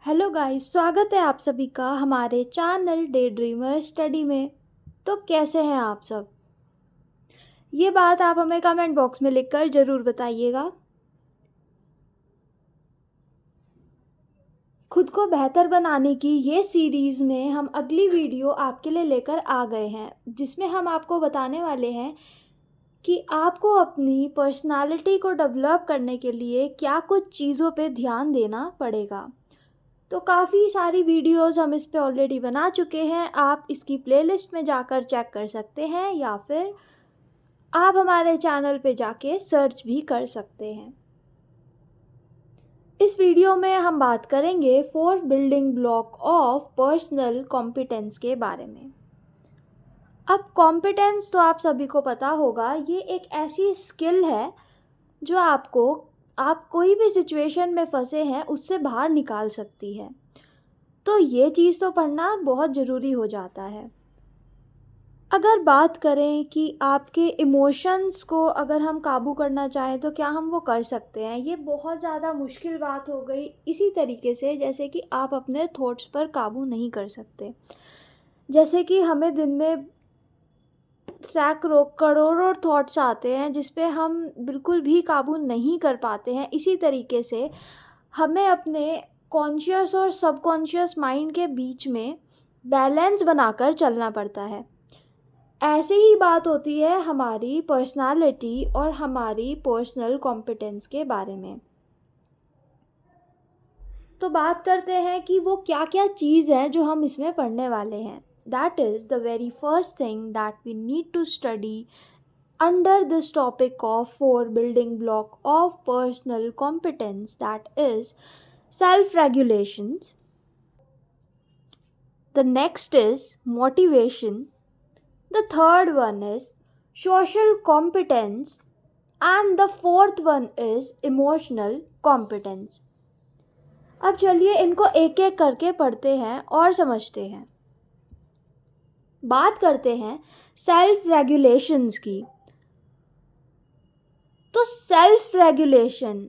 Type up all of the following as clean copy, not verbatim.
Hello guys, स्वागत है आप सभी का हमारे चैनल डे ड्रीमर स्टडी में। तो कैसे हैं आप सब? ये बात आप हमें कमेंट बॉक्स में लिखकर ज़रूर बताइएगा। खुद को बेहतर बनाने की ये सीरीज़ में हम अगली वीडियो आपके लिए लेकर आ गए हैं, जिसमें हम आपको बताने वाले हैं कि आपको अपनी पर्सनालिटी को डेवलप करने के लिए क्या कुछ चीज़ों पे ध्यान देना पड़ेगा। तो काफ़ी सारी वीडियोज़ हम इस पे ऑलरेडी बना चुके हैं। आप इसकी प्लेलिस्ट में जाकर चेक कर सकते हैं या फिर आप हमारे चैनल पे जाके सर्च भी कर सकते हैं। इस वीडियो में हम बात करेंगे 4 building block of personal competence के बारे में। अब कॉम्पिटेंस तो आप सभी को पता होगा, ये एक ऐसी स्किल है जो आपको आप कोई भी सिचुएशन में फंसे हैं उससे बाहर निकाल सकती है। तो ये चीज़ तो पढ़ना बहुत ज़रूरी हो जाता है। अगर बात करें कि आपके इमोशंस को अगर हम काबू करना चाहें तो क्या हम वो कर सकते हैं? ये बहुत ज़्यादा मुश्किल बात हो गई, इसी तरीके से जैसे कि आप अपने थॉट्स पर काबू नहीं कर सकते। जैसे कि हमें दिन में सैकड़ों करोड़ों थॉट्स आते हैं जिस पे हम बिल्कुल भी काबू नहीं कर पाते हैं। इसी तरीके से हमें अपने कॉन्शियस और सबकॉन्शियस माइंड के बीच में बैलेंस बनाकर चलना पड़ता है। ऐसे ही बात होती है हमारी पर्सनालिटी और हमारी पर्सनल कॉम्पिटेंस के बारे में। तो बात करते हैं कि वो क्या क्या चीज़ है जो हम इसमें पढ़ने वाले हैं। That is the very first thing that we need to study under this topic of 4 building block of personal competence, that is self regulations. The next is motivation. The third one is social competence. And the fourth one is emotional competence. अब चलिए इनको एक एक करके पढ़ते हैं और समझते हैं। बात करते हैं सेल्फ रेगुलेशंस की। तो self regulation,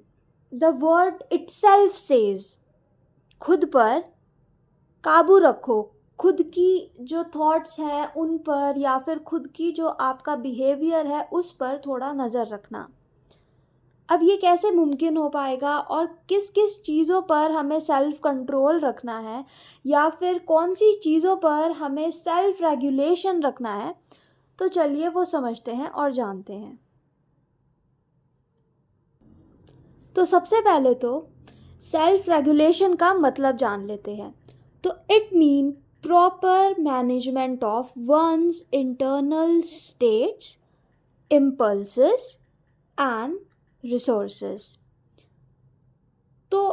the word itself says, खुद पर काबू रखो। खुद की जो थॉट्स हैं उन पर या फिर खुद की जो आपका बिहेवियर है उस पर थोड़ा नज़र रखना। अब ये कैसे मुमकिन हो पाएगा और किस किस चीज़ों पर हमें सेल्फ कंट्रोल रखना है या फिर कौन सी चीज़ों पर हमें सेल्फ रेगुलेशन रखना है, तो चलिए वो समझते हैं और जानते हैं। तो सबसे पहले तो सेल्फ रेगुलेशन का मतलब जान लेते हैं। तो it mean proper management of one's internal states, impulses and resources. तो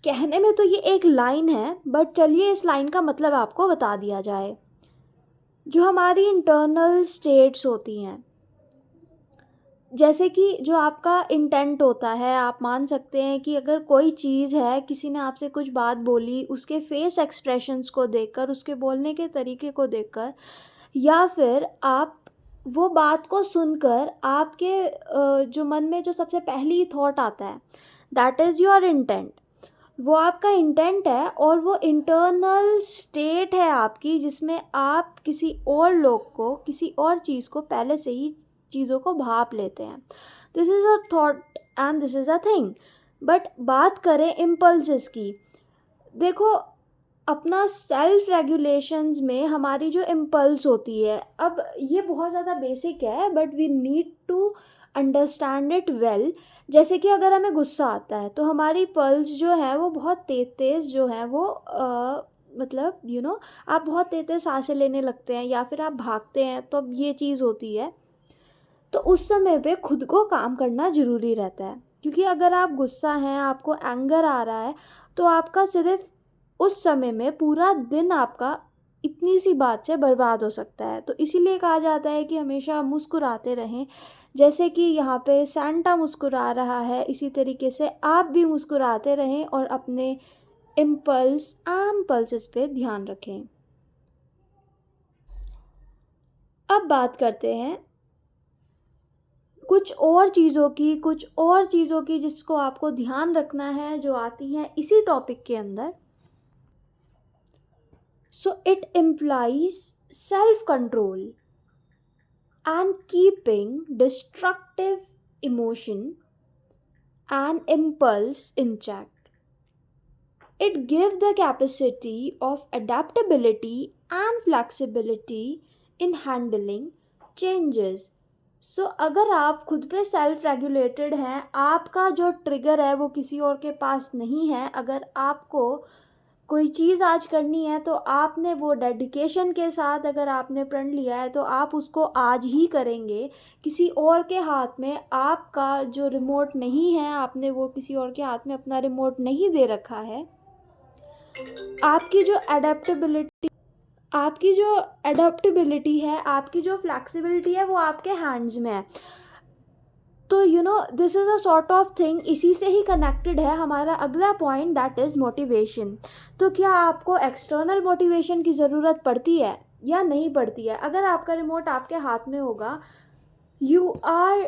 कहने में तो ये एक लाइन है, बट चलिए इस लाइन का मतलब आपको बता दिया जाए। जो हमारी इंटरनल स्टेट्स होती हैं, जैसे कि जो आपका इंटेंट होता है, आप मान सकते हैं कि अगर कोई चीज़ है, किसी ने आपसे कुछ बात बोली, उसके फेस एक्सप्रेशंस को देखकर, उसके बोलने के तरीके को देखकर, या फिर आप वो बात को सुनकर आपके जो मन में जो सबसे पहली थॉट आता है, दैट इज़ योर इंटेंट। वो आपका इंटेंट है और वो इंटरनल स्टेट है आपकी, जिसमें आप किसी और लोग को, किसी और चीज़ को पहले से ही चीज़ों को भाप लेते हैं। This is a thought and this is a thing. But बात करें इम्पल्सेस की, देखो अपना सेल्फ रेगुलेशंस में हमारी जो इम्पल्स होती है, अब ये बहुत ज़्यादा बेसिक है but we need to understand it well. जैसे कि अगर हमें गुस्सा आता है तो हमारी पल्स जो है वो बहुत तेज़ तेज़ जो है वो मतलब आप बहुत तेज़ तेज़ सांसें लेने लगते हैं या फिर आप भागते हैं, तो अब ये चीज़ होती है। तो उस समय पे खुद को काम करना ज़रूरी रहता है, क्योंकि अगर आप गुस्सा हैं, आपको एंगर आ रहा है, तो आपका सिर्फ उस समय में पूरा दिन आपका इतनी सी बात से बर्बाद हो सकता है। तो इसीलिए कहा जाता है कि हमेशा मुस्कुराते रहें। जैसे कि यहाँ पे सांता मुस्कुरा रहा है, इसी तरीके से आप भी मुस्कुराते रहें और अपने इम्पल्स एंड पल्सेस पे ध्यान रखें। अब बात करते हैं कुछ और चीज़ों की जिसको आपको ध्यान रखना है, जो आती हैं इसी टॉपिक के अंदर. So it implies self control and keeping destructive emotion and impulse in check. It gives the capacity of adaptability and flexibility in handling changes. सो अगर आप खुद पे सेल्फ रेगुलेटेड हैं, आपका जो ट्रिगर है वो किसी और के पास नहीं है. अगर आपको कोई चीज़ आज करनी है तो आपने वो डेडिकेशन के साथ अगर आपने प्रण लिया है तो आप उसको आज ही करेंगे. किसी और के हाथ में आपका जो रिमोट नहीं है, आपने वो किसी और के हाथ में अपना रिमोट नहीं दे रखा है. आपकी जो एडेप्टेबिलिटी है, आपकी जो फ्लैक्सिबिलिटी है, वो आपके हैंड्स में है. तो this is a sort of thing. इसी से ही कनेक्टेड है हमारा अगला पॉइंट, दैट इज़ मोटिवेशन. तो क्या आपको एक्सटर्नल मोटिवेशन की ज़रूरत पड़ती है या नहीं पड़ती है? अगर आपका रिमोट आपके हाथ में होगा, you are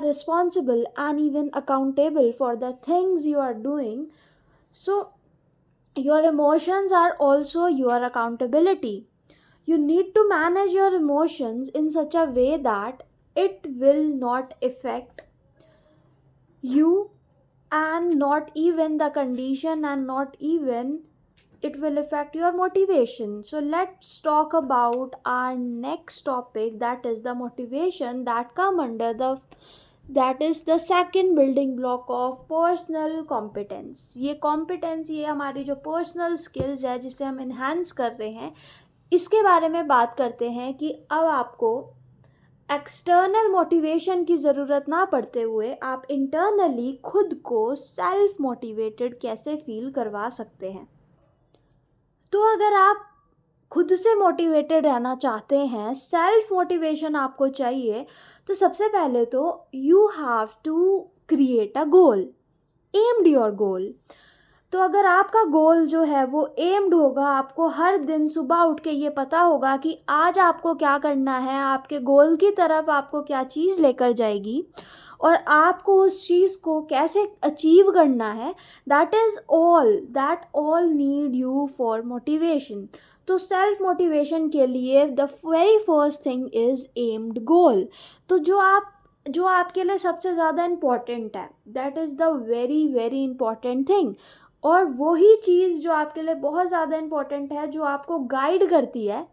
responsible and even accountable for the things you are doing. So your emotions are also your accountability. You need to manage your emotions in such a way that it will not affect you and not even the condition, and not even it will affect your motivation. So let's talk about our next topic, that is the motivation that is the second building block of personal competence. ये competence, ये हमारी जो personal skills है जिसे हम enhance कर रहे हैं, इसके बारे में बात करते हैं कि अब आपको एक्सटर्नल मोटिवेशन की ज़रूरत ना पड़ते हुए आप इंटरनली खुद को सेल्फ मोटिवेटेड कैसे फील करवा सकते हैं. तो अगर आप खुद से मोटिवेटेड रहना चाहते हैं, सेल्फ मोटिवेशन आपको चाहिए, तो सबसे पहले तो you have to create a goal, aimed your goal. तो अगर आपका गोल जो है वो एम्ड होगा, आपको हर दिन सुबह उठ के ये पता होगा कि आज आपको क्या करना है, आपके गोल की तरफ आपको क्या चीज़ लेकर जाएगी और आपको उस चीज़ को कैसे अचीव करना है, that all need you for motivation. तो सेल्फ मोटिवेशन के लिए the very first thing is aimed goal. तो जो आपके लिए सबसे ज़्यादा इम्पॉर्टेंट है, that is the very very important thing. और वही चीज़ जो आपके लिए बहुत ज़्यादा इम्पॉर्टेंट है, जो आपको गाइड करती है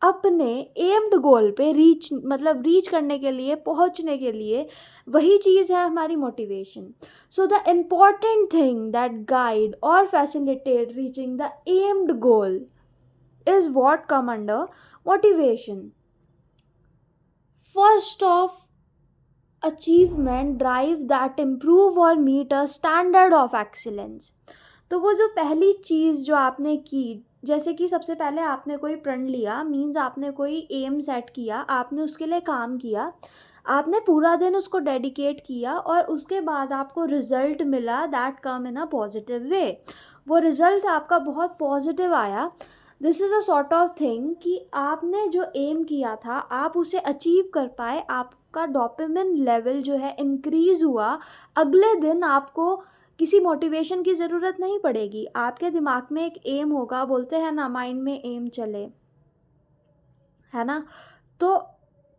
अपने एम्ड गोल पे रीच करने के लिए, पहुंचने के लिए, वही चीज़ है हमारी motivation. So the important thing that guide और facilitate reaching the aimed goal is what come under motivation. First of achievement drive that improve और meet a standard of excellence. तो वो जो पहली चीज़ जो आपने की, जैसे कि सबसे पहले आपने कोई प्रण लिया, मीन्स आपने कोई एम सेट किया, आपने उसके लिए काम किया, आपने पूरा दिन उसको डेडिकेट किया और उसके बाद आपको रिज़ल्ट मिला, that come in a positive way. वो रिज़ल्ट आपका बहुत पॉजिटिव आया. This is a sort of thing कि आपने जो एम किया था आप उसे अचीव कर पाए, आपका डोपामिन लेवल जो है इंक्रीज़ हुआ. अगले दिन आपको किसी मोटिवेशन की ज़रूरत नहीं पड़ेगी. आपके दिमाग में एक एम होगा, बोलते हैं ना माइंड में एम चले, है ना. तो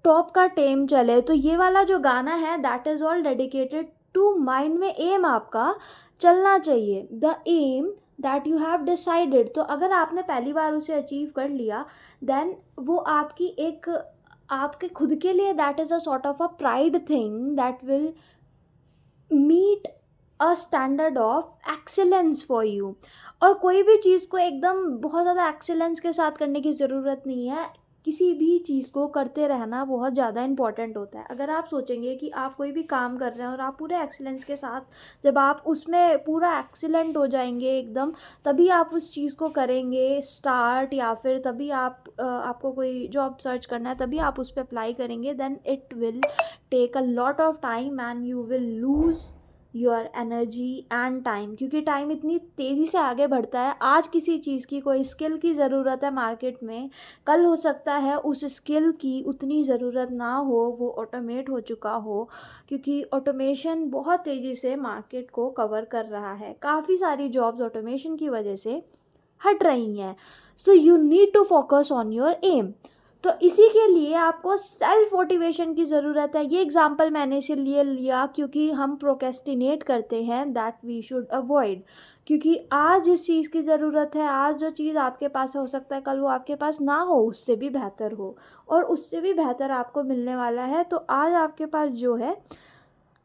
टॉप का टेम चले, तो ये वाला जो गाना है that is all dedicated to mind में एम आपका चलना चाहिए, the aim that you have decided. तो अगर आपने पहली बार उसे अचीव कर लिया, देन वो आपके खुद के लिए that is a sort of a pride thing that will meet a standard of excellence for you. और कोई भी चीज़ को एकदम बहुत ज़्यादा एक्सीलेंस के साथ करने की ज़रूरत नहीं है. किसी भी चीज़ को करते रहना बहुत ज़्यादा इम्पॉर्टेंट होता है. अगर आप सोचेंगे कि आप कोई भी काम कर रहे हैं और आप पूरे एक्सीलेंस के साथ, जब आप उसमें पूरा एक्सीलेंट हो जाएंगे एकदम, तभी आप उस चीज़ को करेंगे स्टार्ट, या फिर तभी आपको कोई जॉब सर्च करना है तभी आप उस पर अप्लाई करेंगे, then it will take a lot of time and you will lose your energy and time, क्योंकि टाइम इतनी तेज़ी से आगे बढ़ता है। आज किसी चीज़ की कोई स्किल की ज़रूरत है मार्केट में, कल हो सकता है उस स्किल की उतनी ज़रूरत ना हो, वो ऑटोमेट हो चुका हो, क्योंकि ऑटोमेशन बहुत तेज़ी से मार्केट को कवर कर रहा है। काफ़ी सारी जॉब्स ऑटोमेशन की वजह से हट रही हैं। So you need to focus on your aim. तो इसी के लिए आपको सेल्फ मोटिवेशन की ज़रूरत है। ये एग्जांपल मैंने इसीलिए लिया क्योंकि हम प्रोक्रेस्टिनेट करते हैं, दैट वी शुड अवॉइड। क्योंकि आज इस चीज़ की ज़रूरत है, आज जो चीज़ आपके पास हो सकता है कल वो आपके पास ना हो, उससे भी बेहतर हो, और उससे भी बेहतर आपको मिलने वाला है। तो आज आपके पास जो है,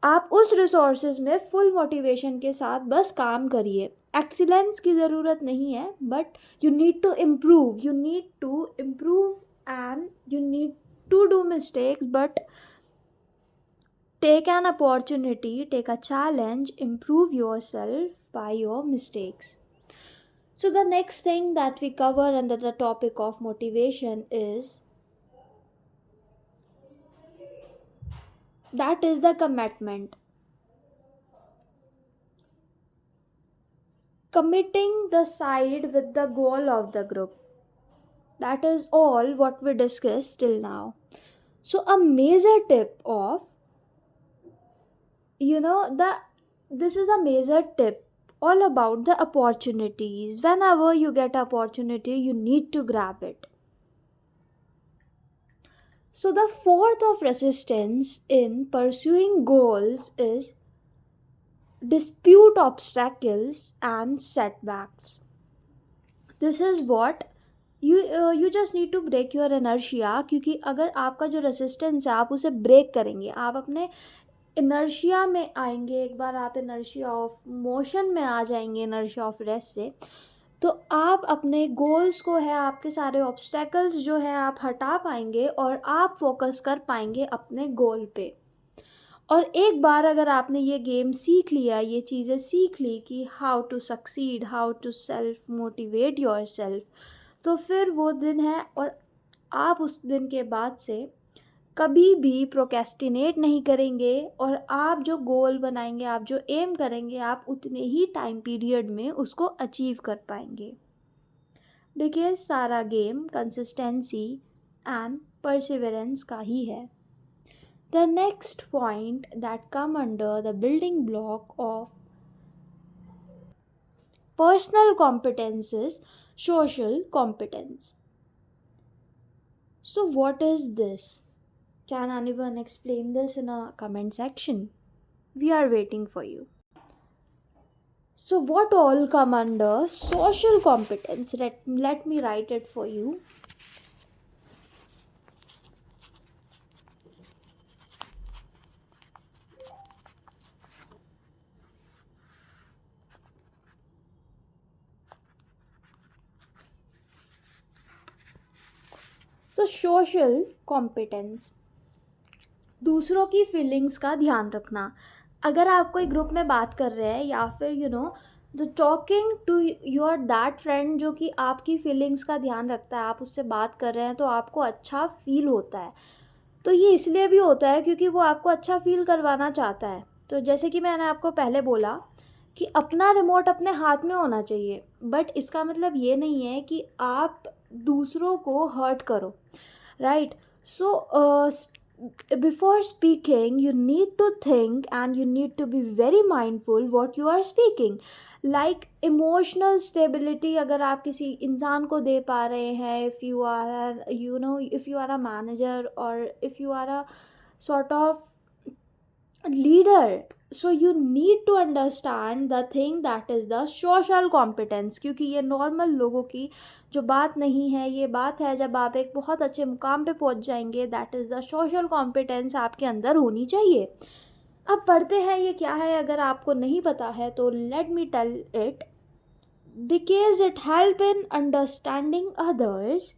आप उस रिसोर्सेज में फुल मोटिवेशन के साथ बस काम करिए। एक्सीलेंस की ज़रूरत नहीं है, but you need to improve, and you need to do mistakes, but take an opportunity, take a challenge, improve yourself by your mistakes. So the next thing that we cover under the topic of motivation is the commitment. Committing the side with the goal of the group. That is all what we discussed till now. So a major tip of, this is a major tip all about the opportunities. Whenever you get opportunity, you need to grab it. So the fourth of resistance in pursuing goals is dispute obstacles and setbacks. This is what you just need to break your inertia, क्योंकि अगर आपका जो resistance है आप उसे break करेंगे, आप अपने इनर्शिया में आएंगे, एक बार आप इनर्शिया ऑफ मोशन में आ जाएंगे, इनर्शिया ऑफ रेस्ट से, तो आप अपने गोल्स को है, आपके सारे ऑब्स्टेकल्स जो है आप हटा पाएंगे और आप फोकस कर पाएंगे अपने गोल पे। और एक बार अगर आपने ये गेम सीख लिया, ये चीज़ें सीख ली कि how to succeed, how to self motivate your self, तो फिर वो दिन है और आप उस दिन के बाद से कभी भी प्रोक्रेस्टिनेट नहीं करेंगे, और आप जो गोल बनाएंगे, आप जो एम करेंगे, आप उतने ही टाइम पीरियड में उसको अचीव कर पाएंगे। बिकॉज सारा गेम कंसिस्टेंसी एंड परसिवरेंस का ही है। The next point that come under the building block of personal competence is social competence. So what is this? Can anyone explain this in a comment section? We are waiting for you. So what all come under social competence? Let me write it for you. So social competence, दूसरों की feelings का ध्यान रखना। अगर आप कोई group में बात कर रहे हैं, या फिर the talking to your that friend जो कि आपकी फीलिंग्स का ध्यान रखता है, आप उससे बात कर रहे हैं तो आपको अच्छा फील होता है। तो ये इसलिए भी होता है क्योंकि वो आपको अच्छा फील करवाना चाहता है। तो जैसे कि मैंने आपको पहले बोला कि अपना रिमोट अपने हाथ में होना चाहिए, बट इसका मतलब ये नहीं है कि आप दूसरों को हर्ट करो, right? So before speaking you need to think and you need to be very mindful what you are speaking. Like emotional stability अगर आप किसी इंसान को दे पा रहे हैं, if you are if you are a manager or if you are a sort of leader, so you need to understand the thing that is the social competence. क्योंकि ये नॉर्मल लोगों की जो बात नहीं है, ये बात है जब आप एक बहुत अच्छे मुकाम पे पहुंच जाएंगे, that is the social competence आपके अंदर होनी चाहिए। अब पढ़ते हैं ये क्या है, अगर आपको नहीं पता है तो let me tell it, because it help in understanding others,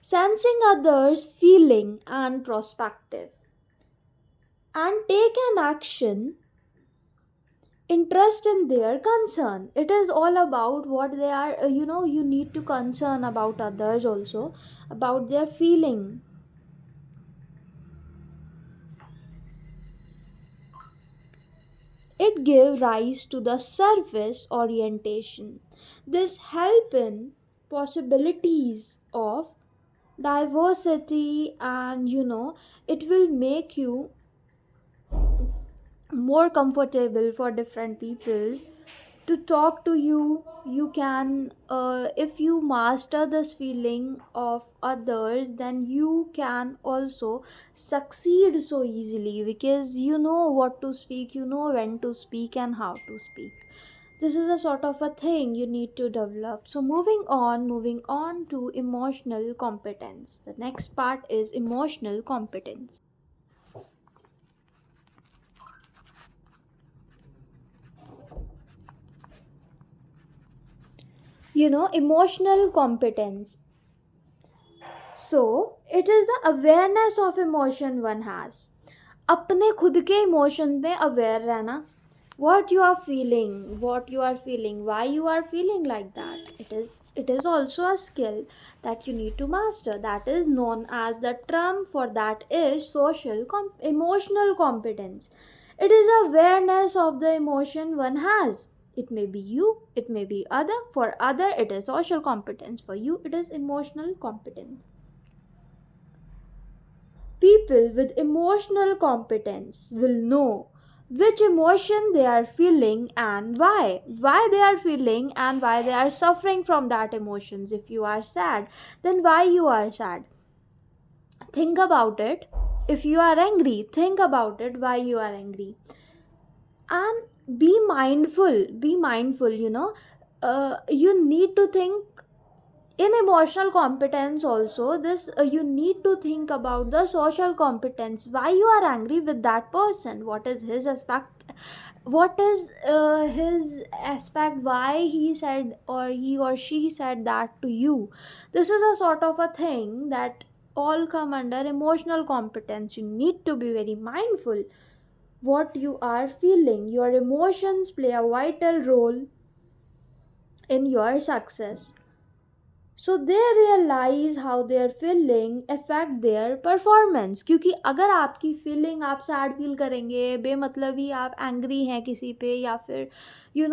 sensing others feeling and prospective, and take an action, interest in their concern. It is all about what they are, you need to concern about others also, about their feeling. it give rise to the service orientation. This help in possibilities of diversity, and it will make you more comfortable for different people to talk to you. You can, if you master this feeling of others, then you can also succeed so easily, because you know what to speak, you know when to speak and how to speak. This is a sort of a thing you need to develop. So moving on to emotional competence. The next part is emotional competence. Emotional competence. So, it is the awareness of emotion one has. अपने खुद के emotion में aware रहना. What you are feeling, why you are feeling like that. It is also a skill that you need to master. That is known as, the term for that is emotional competence. It is awareness of the emotion one has. It may be you, it may be other. For other, it is social competence. For you, it is emotional competence. People with emotional competence will know which emotion they are feeling and why they are feeling and why they are suffering from that emotions. If you are sad, then why you are sad, think about it. If you are angry, think about it, why you are angry. And be mindful. You need to think. In emotional competence also, this you need to think about the social competence. Why you are angry with that person, what is his aspect, why he said, or he or she said that to you. This is a sort of a thing that all come under emotional competence. You need to be very mindful what you are feeling. Your emotions play a vital role in your success. So they realize how their feeling affect their performance. क्योंकि अगर आपकी feeling, आप sad feel करेंगे, बेमतलब ही आप angry हैं किसी पे, या फिर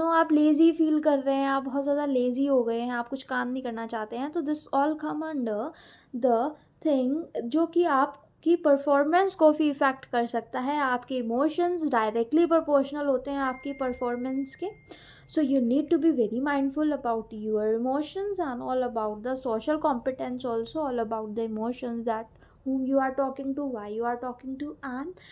आप लेज़ी फील कर रहे हैं, आप बहुत ज़्यादा लेज़ी हो गए हैं, आप कुछ काम नहीं करना चाहते हैं, तो this all come under the thing जो कि आपकी परफॉर्मेंस को भी इफ़ेक्ट कर सकता है. आपके इमोशंस डायरेक्टली प्रोपोर्शनल होते हैं आपकी परफॉर्मेंस के. So you need to be very mindful about your emotions, and all about the social competence also, all about the emotions, that whom you are talking to, why you are talking to, and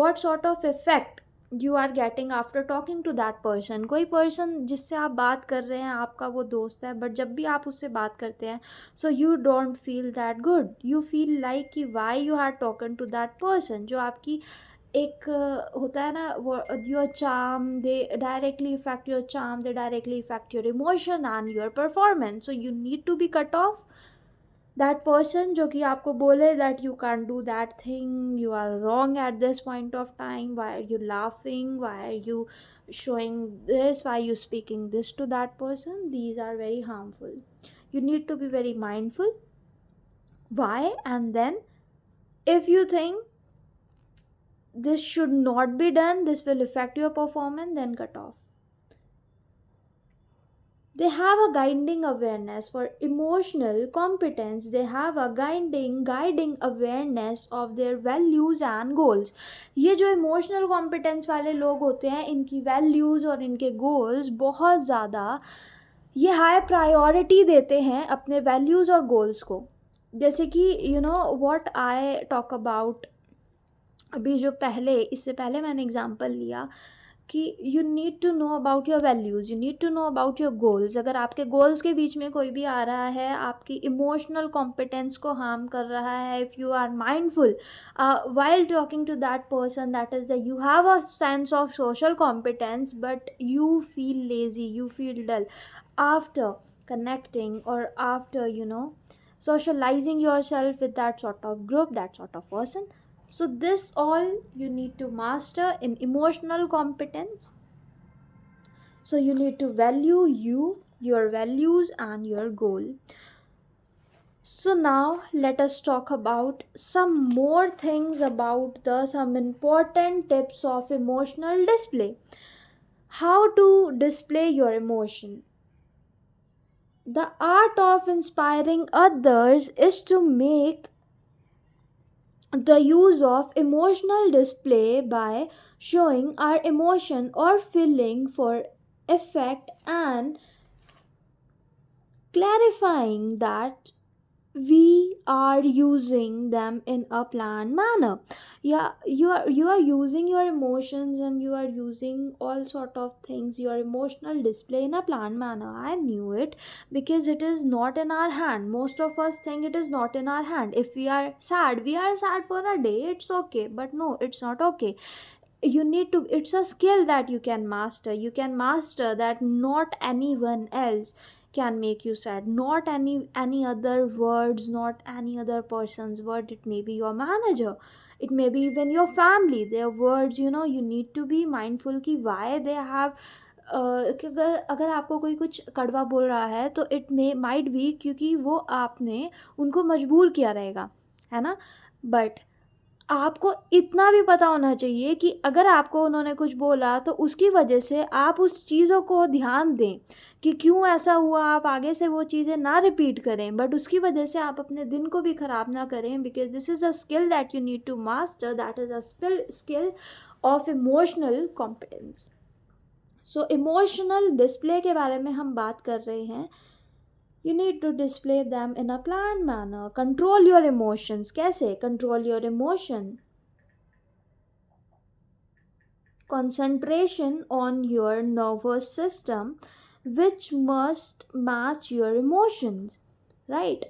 what sort of effect you are getting after talking to that person. कोई person जिससे आप बात कर रहे हैं, आपका वो दोस्त है, बट जब भी आप उससे बात करते हैं, so you don't feel that good. You feel like कि why you are talking to that person. जो आपकी एक होता है ना, वो your charm, they directly effect your charm, they directly effect your emotion and your performance. So you need to be cut off that person जो कि आपको बोले that you can do that thing, you are wrong at this point of time, why are you laughing, why are you showing this, why you speaking this to that person. These are very harmful. You need to be very mindful why, and then if you think this should not be done, this will affect your performance, then cut off. They have a guiding awareness for emotional competence. They have a guiding awareness of their values and goals. ये जो emotional competence वाले लोग होते हैं, इनकी values और इनके goals बहुत ज़्यादा ये हाई प्रायोरिटी देते हैं अपने values और goals को. जैसे कि what I talk about, अभी जो इससे पहले मैंने एग्जाम्पल लिया कि you need to know about your values, you need to know about your goals. अगर आपके गोल्स के बीच में कोई भी आ रहा है, आपकी इमोशनल कॉम्पिटेंस को हार्म कर रहा है, if you are mindful while talking to that person, that is that you have a sense of social competence, but you feel lazy, you feel dull after connecting, or after socializing yourself with that sort of group, that sort of person. So this all you need to master in emotional competence. So you need to value your values and your goal. So now let us talk about some more things about some important tips of emotional display. How to display your emotion. The art of inspiring others is to make the use of emotional display by showing our emotion or feeling for effect and clarifying that we are using them in a planned manner. Yeah, you are using your emotions and you are using all sort of things, your emotional display, in a planned manner. I knew it, because it is not in our hand. Most of us think it is not in our hand. If we are sad for a day, it's okay, but no, it's not okay. You need to, it's a skill that you can master. You can master that. Not anyone else can make you sad, not any other words, not any other person's word. It may be your manager, it may be even your family, their words. You need to be mindful कि why they have कि अगर आपको कोई कुछ कड़वा बोल रहा है, तो इट मे माइट बी क्योंकि वो आपने उनको मजबूर किया रहेगा, है ना। बट आपको इतना भी पता होना चाहिए कि अगर आपको उन्होंने कुछ बोला, तो उसकी वजह से आप उस चीज़ों को ध्यान दें कि क्यों ऐसा हुआ। आप आगे से वो चीज़ें ना रिपीट करें, बट उसकी वजह से आप अपने दिन को भी ख़राब ना करें, because this is a skill that you need to master, that is a skill of emotional competence. So emotional display के बारे में हम बात कर रहे हैं। You need to display them in a planned manner. Control your emotions. कैसे control your emotion? Concentration on your nervous system, which must match your emotions, right?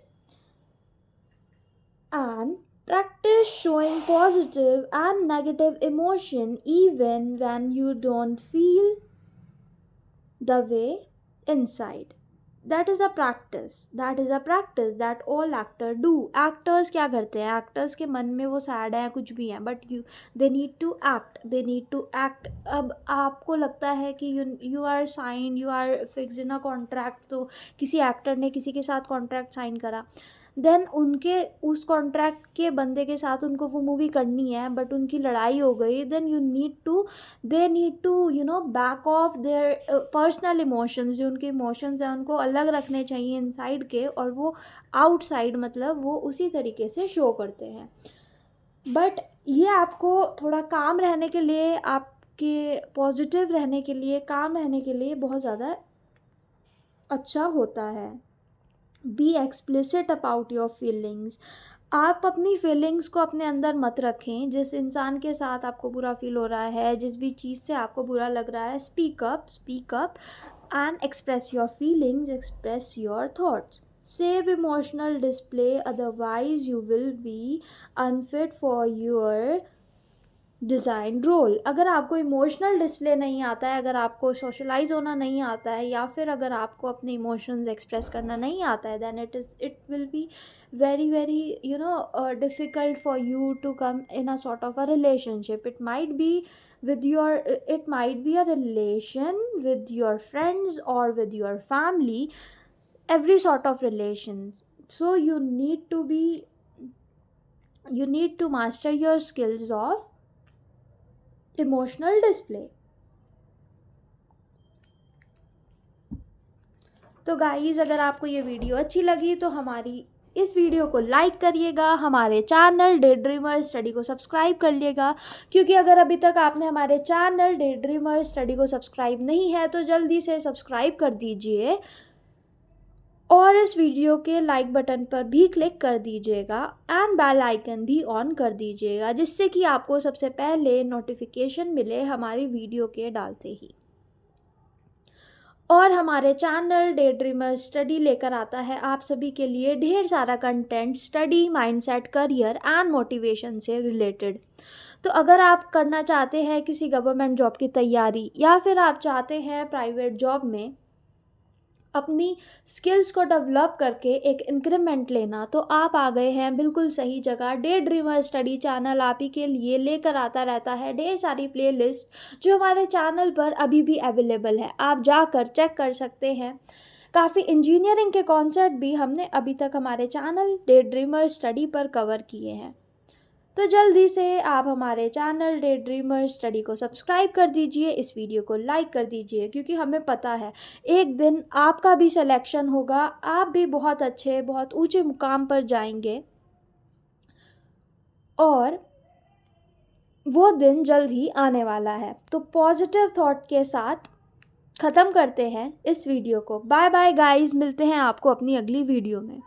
And practice showing positive and negative emotion even when you don't feel the way inside. That is a practice that all actor do. Actors क्या करते हैं? Actors के मन में वो sad है, कुछ भी है, but they need to act. अब आपको लगता है कि you are signed, you are fixed in a contract, तो किसी एक्टर ने किसी के साथ कॉन्ट्रैक्ट साइन करा, देन उनके उस कॉन्ट्रैक्ट के बंदे के साथ उनको वो मूवी करनी है, बट उनकी लड़ाई हो गई, then they need to back off their personal emotions. जो उनके इमोशंस हैं उनको अलग रखने चाहिए इनसाइड के, और वो आउटसाइड मतलब वो उसी तरीके से शो करते हैं। बट ये आपको थोड़ा काम रहने के लिए, आपके पॉजिटिव रहने के लिए, काम रहने के लिए बहुत ज़्यादा अच्छा होता है। Be explicit about your feelings. आप अपनी फीलिंग्स को अपने अंदर मत रखें। जिस इंसान के साथ आपको बुरा फील हो रहा है, जिस भी चीज़ से आपको बुरा लग रहा है, speak up and express your feelings, express your thoughts. Save emotional display, otherwise you will be unfit for your design role. अगर आपको इमोशनल डिस्प्ले नहीं आता है, अगर आपको सोशलाइज होना नहीं आता है, या फिर अगर आपको अपने इमोशंस एक्सप्रेस करना नहीं आता है, then it will be very very difficult for you to come in a sort of a relationship. It might be a relation with your friends or with your family, every sort of relations. So you need to master your skills of emotional display. तो guys, अगर आपको ये video अच्छी लगी तो हमारी इस video को लाइक करिएगा, हमारे चैनल डे ड्रीमर स्टडी को सब्सक्राइब कर लिएगा, क्योंकि अगर अभी तक आपने हमारे चैनल डे ड्रीमर स्टडी को सब्सक्राइब नहीं है तो जल्दी से सब्सक्राइब कर दीजिए, और इस वीडियो के लाइक बटन पर भी क्लिक कर दीजिएगा एंड बेल आइकन भी ऑन कर दीजिएगा, जिससे कि आपको सबसे पहले नोटिफिकेशन मिले हमारी वीडियो के डालते ही। और हमारे चैनल डे ड्रीमर स्टडी लेकर आता है आप सभी के लिए ढेर सारा content study, mindset, career and motivation से रिलेटेड। तो अगर आप करना चाहते हैं किसी गवर्नमेंट जॉब की तैयारी, या फिर आप चाहते हैं प्राइवेट जॉब में अपनी स्किल्स को डेवलप करके एक इंक्रीमेंट लेना, तो आप आ गए हैं बिल्कुल सही जगह। डे ड्रीमर स्टडी चैनल आप ही के लिए लेकर आता रहता है ढेर सारी प्लेलिस्ट जो हमारे चैनल पर अभी भी अवेलेबल है। आप जाकर चेक कर सकते हैं। काफ़ी इंजीनियरिंग के कॉन्सेप्ट भी हमने अभी तक हमारे चैनल डे ड्रीमर स्टडी पर कवर किए हैं। तो जल्दी से आप हमारे चैनल डे ड्रीमर स्टडी को सब्सक्राइब कर दीजिए, इस वीडियो को लाइक कर दीजिए, क्योंकि हमें पता है एक दिन आपका भी सिलेक्शन होगा, आप भी बहुत अच्छे बहुत ऊंचे मुकाम पर जाएंगे और वो दिन जल्द ही आने वाला है। तो पॉजिटिव थॉट के साथ ख़त्म करते हैं इस वीडियो को। बाय बाय गाइस, मिलते हैं आपको अपनी अगली वीडियो में।